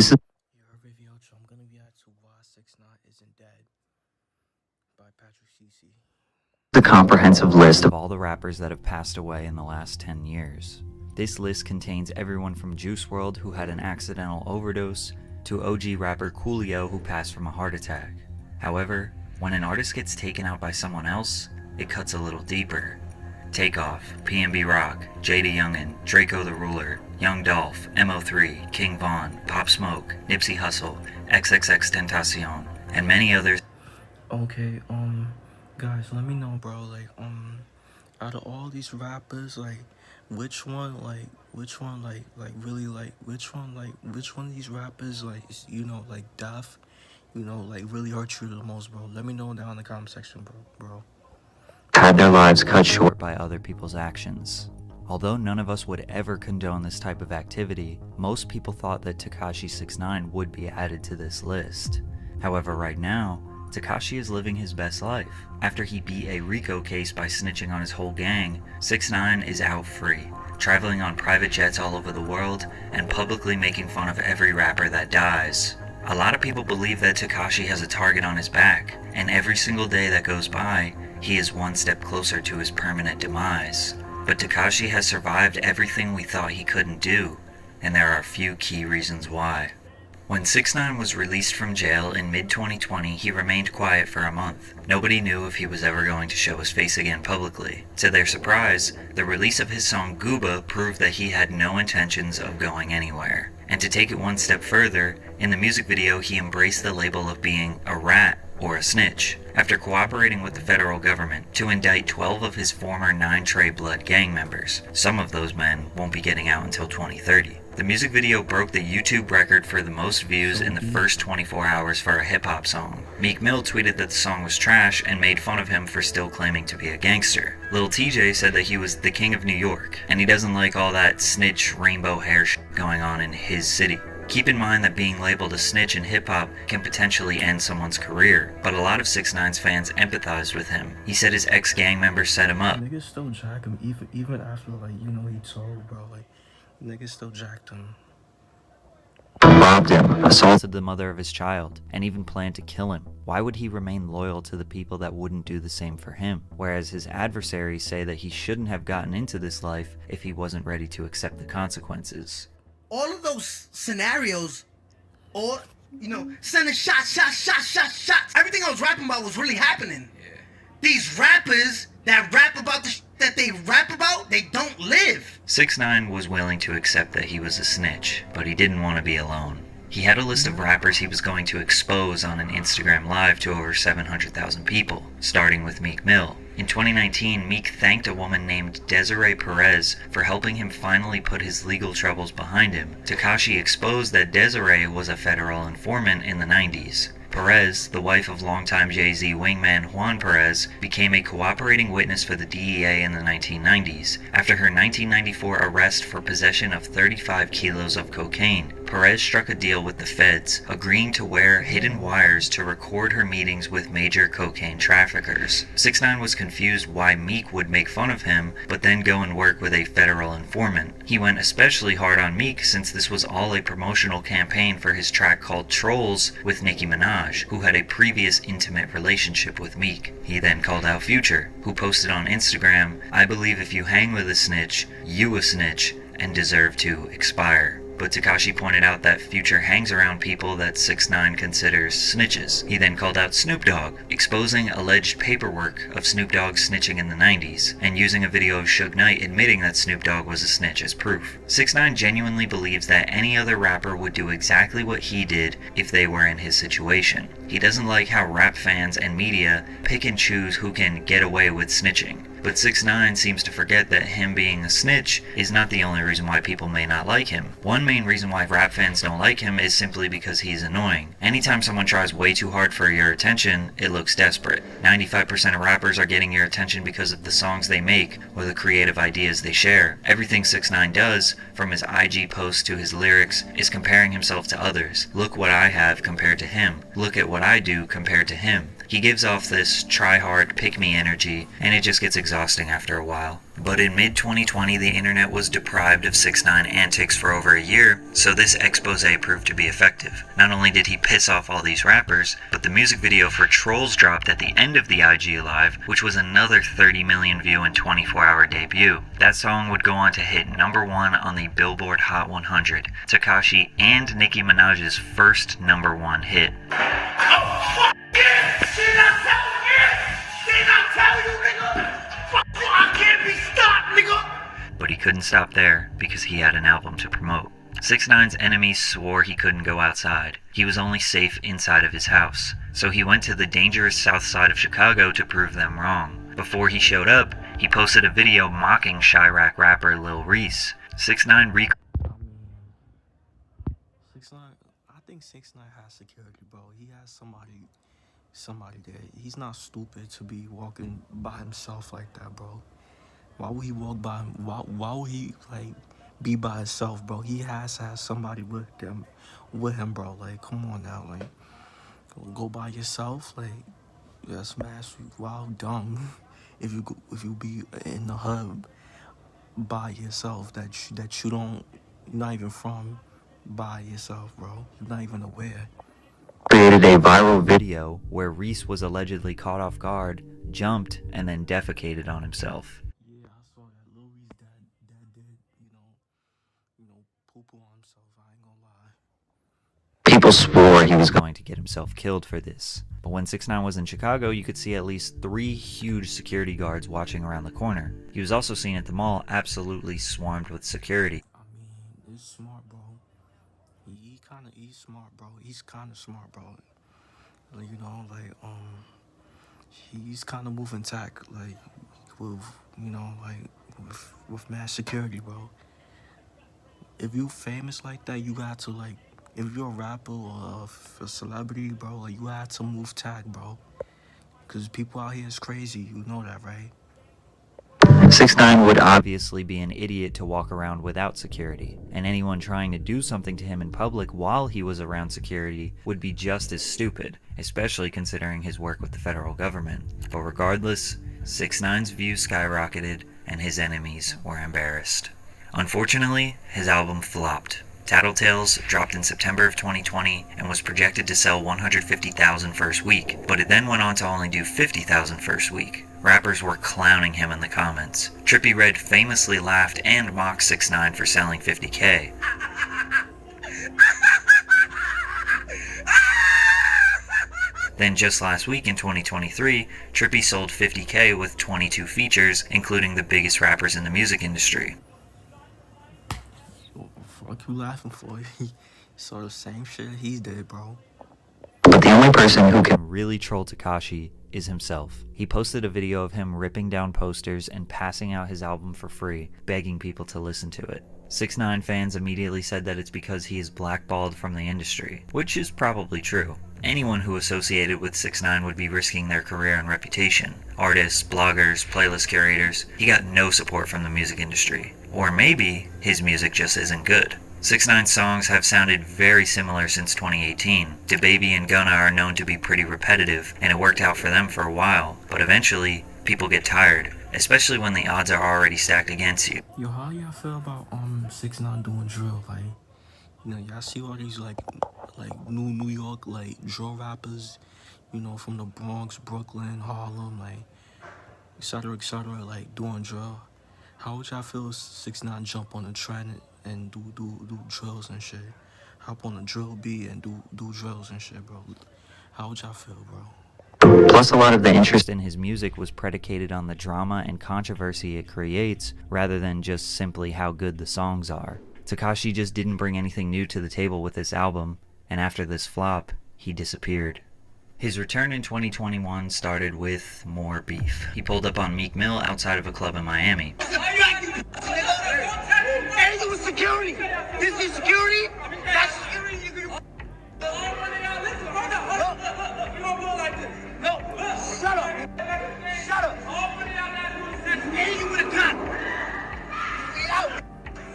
This is WavyOcho, I'm gonna react to Why 6ix9ine Isn't Dead by Patrick CC. the comprehensive list of all the rappers that have passed away in the last 10 years. This list contains everyone from Juice WRLD, who had an accidental overdose, to OG rapper Coolio, who passed from a heart attack. However, when an artist gets taken out by someone else, it cuts a little deeper. Takeoff, PNB Rock, Jada Youngin, Draco the Ruler, Young Dolph, MO3, King Von, Pop Smoke, Nipsey Hussle, XXXTentacion, and many others. Okay, guys, let me know, bro. Like, out of all these rappers, like, which one of these rappers, like, is, like, death, like, really hurt you the most, bro? Let me know down in the comment section, bro. had their lives cut short by other people's actions. Although none of us would ever condone this type of activity, most people thought that Tekashi 6ix9ine would be added to this list. However, right now, Tekashi is living his best life. After he beat a RICO case by snitching on his whole gang, 6ix9ine is out free, traveling on private jets all over the world and publicly making fun of every rapper that dies. A lot of people believe that Tekashi has a target on his back, and every single day that goes by, he is one step closer to his permanent demise. But Tekashi has survived everything we thought he couldn't do, and there are a few key reasons why. When 6ix9ine was released from jail in mid-2020, he remained quiet for a month. Nobody knew if he was ever going to show his face again publicly. To their surprise, the release of his song Gooba proved that he had no intentions of going anywhere. And to take it one step further, in the music video he embraced the label of being a rat or a snitch, after cooperating with the federal government to indict 12 of his former 9 Trey Blood gang members. Some of those men won't be getting out until 2030. The music video broke the YouTube record for the most views in the first 24 hours for a hip-hop song. Meek Mill tweeted that the song was trash and made fun of him for still claiming to be a gangster. Lil TJ said that he was the king of New York, and he doesn't like all that snitch rainbow hair shit going on in his city. Keep in mind that being labeled a snitch in hip-hop can potentially end someone's career, but a lot of 6ix9ine's fans empathized with him. He said his ex-gang members set him up. Niggas still jack him even after, like, he told, bro, like, niggas still jacked him. robbed him, Assaulted the mother of his child, and even planned to kill him. Why would he remain loyal to the people that wouldn't do the same for him? Whereas his adversaries say that he shouldn't have gotten into this life if he wasn't ready to accept the consequences. All of those scenarios, or, sending shots. Everything I was rapping about was really happening. Yeah. These rappers that rap about the that they rap about, they don't live. 6ix9ine was willing to accept that he was a snitch, but he didn't want to be alone. He had a list of rappers he was going to expose on an Instagram Live to over 700,000 people, starting with Meek Mill. In 2019, Meek thanked a woman named Desiree Perez for helping him finally put his legal troubles behind him. Tekashi exposed that Desiree was a federal informant in the 90s. Perez, the wife of longtime Jay-Z wingman Juan Perez, became a cooperating witness for the DEA in the 1990s. After her 1994 arrest for possession of 35 kilos of cocaine, Perez struck a deal with the feds, agreeing to wear hidden wires to record her meetings with major cocaine traffickers. 6ix9ine was confused why Meek would make fun of him, but then go and work with a federal informant. He went especially hard on Meek since this was all a promotional campaign for his track called Trolls with Nicki Minaj, who had a previous intimate relationship with Meek. He then called out Future, who posted on Instagram, "I believe if you hang with a snitch, you a snitch, and deserve to expire." But Tekashi pointed out that Future hangs around people that 6ix9ine considers snitches. He then called out Snoop Dogg, exposing alleged paperwork of Snoop Dogg snitching in the 90s, and using a video of Suge Knight admitting that Snoop Dogg was a snitch as proof. 6ix9ine genuinely believes that any other rapper would do exactly what he did if they were in his situation. He doesn't like how rap fans and media pick and choose who can get away with snitching. But 6ix9ine seems to forget that him being a snitch is not the only reason why people may not like him. One main reason why rap fans don't like him is simply because he's annoying. Anytime someone tries way too hard for your attention, it looks desperate. 95% of rappers are getting your attention because of the songs they make or the creative ideas they share. Everything 6ix9ine does, from his IG posts to his lyrics, is comparing himself to others. Look what I have compared to him. Look at what I do compared to him. He gives off this try hard, pick me energy, and it just gets exhausting exhausting after a while. But in mid-2020, the internet was deprived of 6ix9ine antics for over a year, so this expose proved to be effective. Not only did he piss off all these rappers, but the music video for Trolls dropped at the end of the IG Live, which was another 30 million view and 24-hour debut. That song would go on to hit #1 on the Billboard Hot 100, Tekashi and Nicki Minaj's first #1 hit. But he couldn't stop there because he had an album to promote. 6ix9ine's enemies swore he couldn't go outside. He was only safe inside of his house. So he went to the dangerous south side of Chicago to prove them wrong. Before he showed up, he posted a video mocking Chirac rapper Lil Reese. 6ix9ine I think 6ix9ine has security, bro. He has somebody there. He's not stupid to be walking by himself like that, bro. Why would he walk by? Why would he like be by himself, bro? He has somebody with him, bro. Like, come on now, like, go by yourself, like, that's mass. Wow, dumb. If you be in the hub by yourself, that you don't, you're not even from by yourself, bro. You're not even aware. Created a viral video where Reese was allegedly caught off guard, jumped, and then defecated on himself. Yeah, I saw that. Lil Reese that did, poo-poo on himself. I ain't gonna lie. People swore he was Going to get himself killed for this. But when 6ix9ine was in Chicago, you could see at least 3 huge security guards watching around the corner. He was also seen at the mall, absolutely swarmed with security. I mean, it's smart, bro. He's smart, bro. He's kind of smart, bro. Like, he's kind of moving tack, like, with mass security, bro. If you famous like that, you got to, like, if you're a rapper or a celebrity, bro, like, you have to move tack, bro. Because people out here is crazy, you know that, right? 6ix9ine would Obviously be an idiot to walk around without security, and anyone trying to do something to him in public while he was around security would be just as stupid, especially considering his work with the federal government. But regardless, 6ix9ine's views skyrocketed and his enemies were embarrassed. Unfortunately, his album flopped. Tattletales dropped in September of 2020 and was projected to sell 150,000 first week, but it then went on to only do 50,000 first week. Rappers were clowning him in the comments. Trippie Redd famously laughed and mocked 6ix9ine for selling 50K. Then just last week in 2023, Trippie sold 50K with 22 features, including the biggest rappers in the music industry. What you laughing for? So the same shit he did, bro. But the only person who can Really troll Tekashi is himself. He posted a video of him ripping down posters and passing out his album for free, begging people to listen to it. 6ix9ine fans immediately said that it's because he is blackballed from the industry, which is probably true. Anyone who associated with 6ix9ine would be risking their career and reputation. Artists, bloggers, playlist curators. He got no support from the music industry. Or maybe his music just isn't good. 6ix9ine's songs have sounded very similar since 2018. DaBaby and Gunna are known to be pretty repetitive, and it worked out for them for a while, but eventually, people get tired, especially when the odds are already stacked against you. Yo, how y'all feel about 6ix9ine doing drill? Like, y'all see all these like New York like drill rappers, from the Bronx, Brooklyn, Harlem, like etc., like doing drill. How would y'all feel if 6ix9ine jump on the trend and do drills and shit? Hop on a drill beat and do drills and shit, bro. How would y'all feel, bro? plus a lot of the interest In his music was predicated on the drama and controversy it creates, rather than just simply how good the songs are. Tekashi just didn't bring anything new to the table with this album, and after this flop, he disappeared. His return in 2021 started with more beef. He pulled up on Meek Mill outside of a club in Miami. Hey, you security. This is security. That's security. No, shut up. Shut up. And you with a gun. Get out.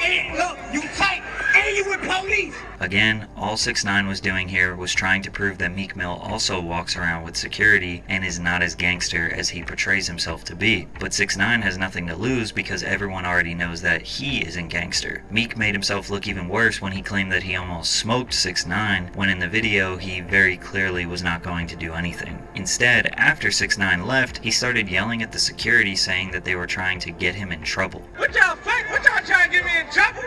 And look, you tight. And you with police. Again, Again, all 6ix9ine was doing here was trying to prove that Meek Mill also walks around with security and is not as gangster as he portrays himself to be. But 6ix9ine has nothing to lose because everyone already knows that he isn't gangster. Meek made himself look even worse when he claimed that he almost smoked 6ix9ine, when in the video he very clearly was not going to do anything. Instead, after 6ix9ine left, he started yelling at the security saying that they were trying to get him in trouble. What y'all think? What y'all trying to get me in trouble?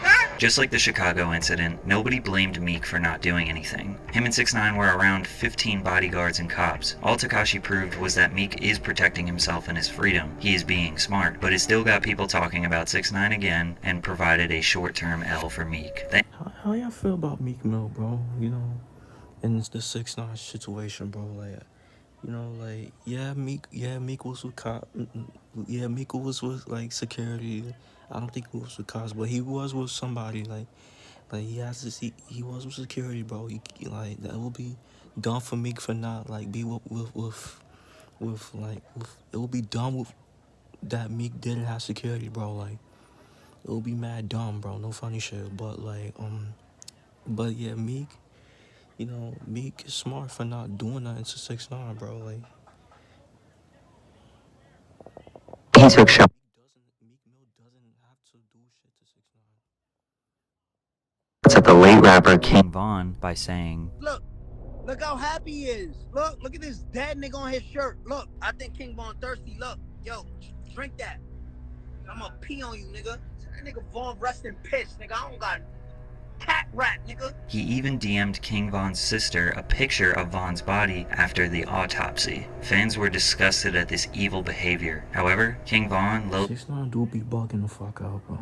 Huh? Just like the Chicago incident, nobody blamed Meek for not doing anything. Him and 6ix9ine were around 15 bodyguards and cops. All Tekashi proved was that Meek is protecting himself and his freedom. He is being smart, but it still got people talking about 6ix9ine again and provided a short-term L for Meek. How y'all feel about Meek Mill, bro? You know, in the 6ix9ine situation, bro. Like, you know, like, Meek was with cop. Yeah, Meek was with like security. I don't think he was with cops, but he was with somebody. Like he has to see. He was with security, bro. Like that would be dumb for Meek for not like be with it would be dumb with that Meek didn't have security, bro. Like it would be mad dumb, bro. No funny shit, but like but yeah, Meek. You know, Meek is smart for not doing nothing to 6ix9ine, bro. Like He took shots Meek Mill doesn't have to do shit to 6ix9ine. at the late rapper King Von by saying, Look how happy he is. Look at this dead nigga on his shirt. Look, I think King Von thirsty. Look, yo, drink that. I'm gonna pee on you, nigga. That nigga Von rest in piss, nigga. I don't got cat rat, nigga. he even DM'd King Von's sister a picture of Von's body after the autopsy. Fans were disgusted at this evil behavior. However, King Von 6ix9ine do be bugging the fuck out, bro.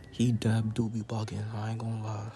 He dab do be bugging. I ain't gonna lie.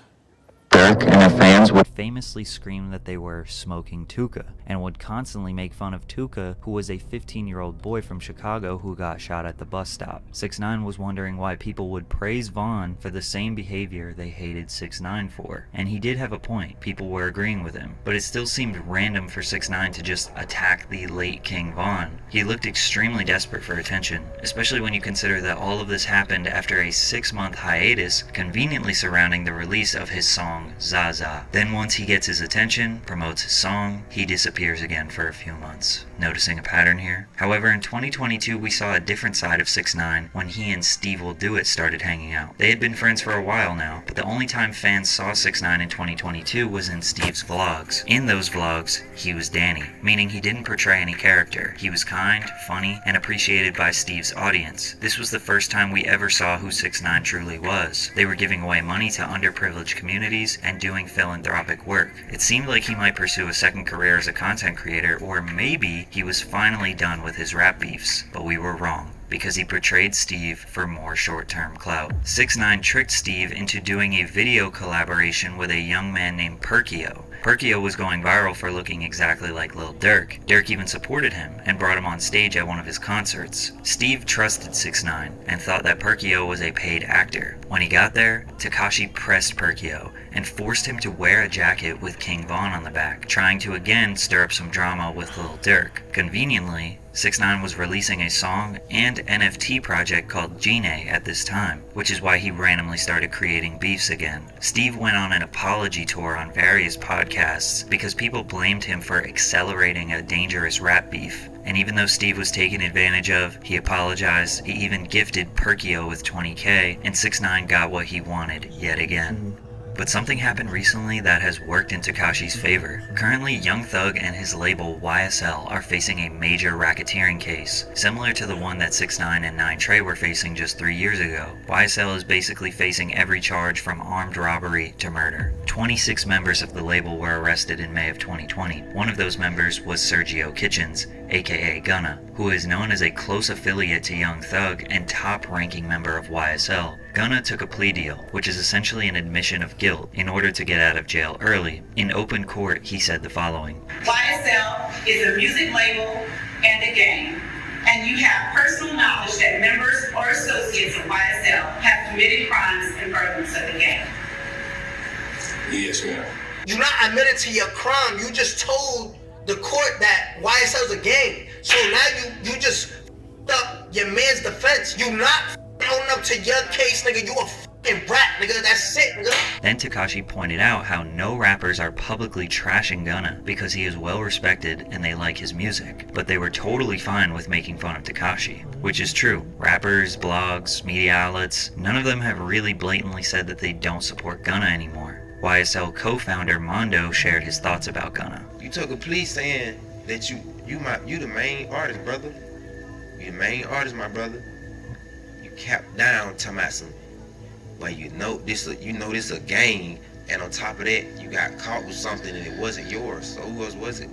Dirk and the fans would famously screamed that they were smoking Tuka and would constantly make fun of Tuka, who was a 15-year-old boy from Chicago who got shot at the bus stop. 6ix9ine was wondering why people would praise Von for the same behavior they hated 6ix9ine for. And he did have a point. People were agreeing with him. But it still seemed random for 6ix9ine to just attack the late King Von. He looked extremely desperate for attention, especially when you consider that all of this happened after a 6-month hiatus conveniently surrounding the release of his song Zaza. Then once he gets his attention, promotes his song, he disappears again for a few months. Noticing a pattern here? However, in 2022 we saw a different side of 6ix9ine when he and Steve Will Do It started hanging out. They had been friends for a while now, but the only time fans saw 6ix9ine in 2022 was in Steve's vlogs. In those vlogs, he was Danny, meaning he didn't portray any character. He was kind, funny, and appreciated by Steve's audience. This was the first time we ever saw who 6ix9ine truly was. They were giving away money to underprivileged communities and doing philanthropic work. It seemed like he might pursue a second career as a content creator, or maybe he was finally done with his rap beefs, but we were wrong, because he portrayed Steve for more short-term clout. 6ix9ine tricked Steve into doing a video collaboration with a young man named Perkio. Perkio was going viral for looking exactly like Lil Durk. Durk even supported him and brought him on stage at one of his concerts. Steve trusted 6ix9ine and thought that Perkio was a paid actor. When he got there, Tekashi pressed Perkio and forced him to wear a jacket with King Von on the back, trying to again stir up some drama with Lil Durk. Conveniently, 6ix9ine was releasing a song and NFT project called Gine at this time, which is why he randomly started creating beefs again. Steve went on an apology tour on various podcasts because people blamed him for accelerating a dangerous rap beef. And even though Steve was taken advantage of, he apologized. He even gifted Perkio with $20K, and 6ix9ine got what he wanted yet again. But something happened recently that has worked in Tekashi's favor. Currently, Young Thug and his label YSL are facing a major racketeering case, similar to the one that 6ix9ine and 9 Trey were facing just 3 years ago. YSL is basically facing every charge from armed robbery to murder. 26 members of the label were arrested in May of 2020. One of those members was Sergio Kitchens, aka Gunna, who is known as a close affiliate to Young Thug and top-ranking member of YSL. Gunna took a plea deal, which is essentially an admission of guilt, in order to get out of jail early. In open court, he said the following: YSL is a music label and a gang, and you have personal knowledge that members or associates of YSL have committed crimes in furtherance of the gang. Yes, ma'am. You not admitted to your crime. You just told the court that YSL's a gang. So now you just up your man's defense. You not owning up to your case, nigga. You a rap, nigga. That's it, nigga. Then Tekashi pointed out how no rappers are publicly trashing Gunna because he is well respected and they like his music, but they were totally fine with making fun of Tekashi, which is true. Rappers, blogs, media outlets, none of them have really blatantly said that they don't support Gunna anymore. YSL co-founder Mondo shared his thoughts about Gunna. You took a plea saying that you the main artist, brother. You the main artist, my brother. You capped down talking about some, well, you know this a game, and on top of that, you got caught with something and it wasn't yours. So who else was it?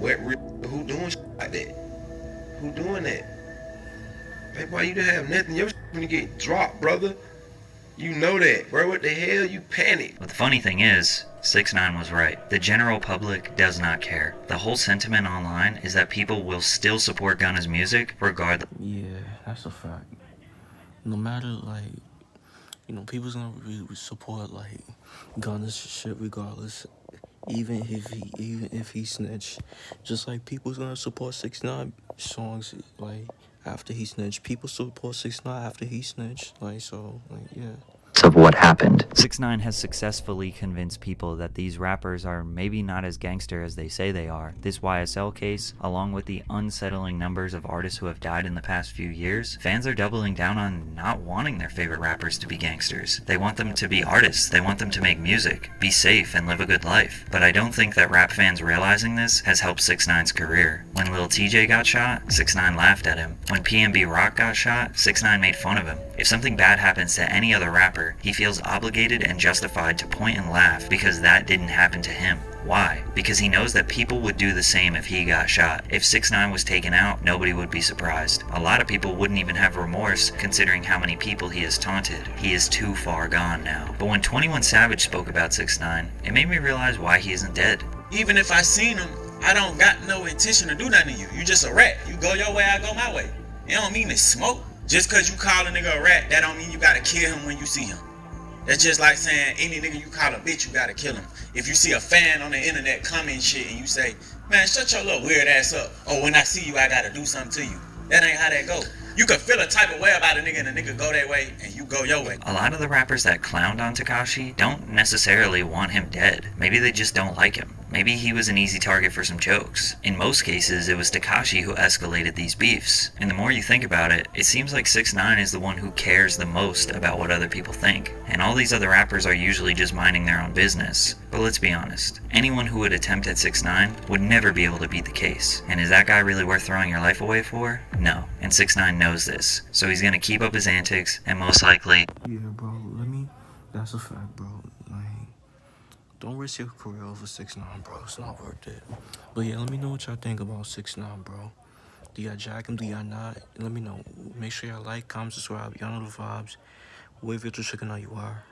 Who doing shit like that? Who doing that? Hey, boy, you didn't have nothing. Your shit gonna get dropped, brother. You know that, bro. What the hell? You panic. But the funny thing is, 6ix9ine was right. The general public does not care. The whole sentiment online is that people will still support Gunna's music regardless. Yeah, that's a fact. No matter, like, you know, people's gonna really support, like, Gunna's shit regardless. Even if he snitched. Just like people's gonna support 6ix9ine songs, like, after he snitched. People support 6ix9ine after he snitched. Like, so, like, yeah. of what happened. 6ix9ine has successfully convinced people that these rappers are maybe not as gangster as they say they are. This YSL case, along with the unsettling numbers of artists who have died in the past few years, fans are doubling down on not wanting their favorite rappers to be gangsters. They want them to be artists, they want them to make music, be safe, and live a good life. But I don't think that rap fans realizing this has helped 6ix9ine's career. When Lil TJ got shot, 6ix9ine laughed at him. When PNB Rock got shot, 6ix9ine made fun of him. If something bad happens to any other rapper, he feels obligated and justified to point and laugh because that didn't happen to him. Why? Because he knows that people would do the same if he got shot. If 6ix9ine was taken out, nobody would be surprised. A lot of people wouldn't even have remorse considering how many people he has taunted. He is too far gone now. But when 21 Savage spoke about 6ix9ine, it made me realize why he isn't dead. Even if I seen him, I don't got no intention to do nothing to you. You just a rat. You go your way, I go my way. It don't mean to smoke. Just cause you call a nigga a rat, that don't mean you gotta kill him when you see him. That's just like saying any nigga you call a bitch, you gotta kill him. If you see a fan on the internet comment shit and you say, man, shut your little weird ass up. Oh, when I see you, I gotta do something to you. That ain't how that go. You could feel a type of way about a nigga and a nigga go that way and you go your way. A lot of the rappers that clowned on Tekashi don't necessarily want him dead. Maybe they just don't like him. Maybe he was an easy target for some jokes. In most cases, it was Tekashi who escalated these beefs. And the more you think about it, it seems like 6ix9ine is the one who cares the most about what other people think. And all these other rappers are usually just minding their own business. But let's be honest, anyone who would attempt at 6ix9ine would never be able to beat the case. And is that guy really worth throwing your life away for? No. And 6ix9ine knows this. So he's gonna keep up his antics and most likely... Yeah, bro, that's a fact, bro. Like, don't risk your career over 6ix9ine, bro. It's not worth it. But yeah, let me know what y'all think about 6ix9ine, bro. Do y'all jack him? Do y'all not? Let me know. Make sure y'all like, comment, subscribe. Y'all know the vibes. WavyOcho, checking out you are.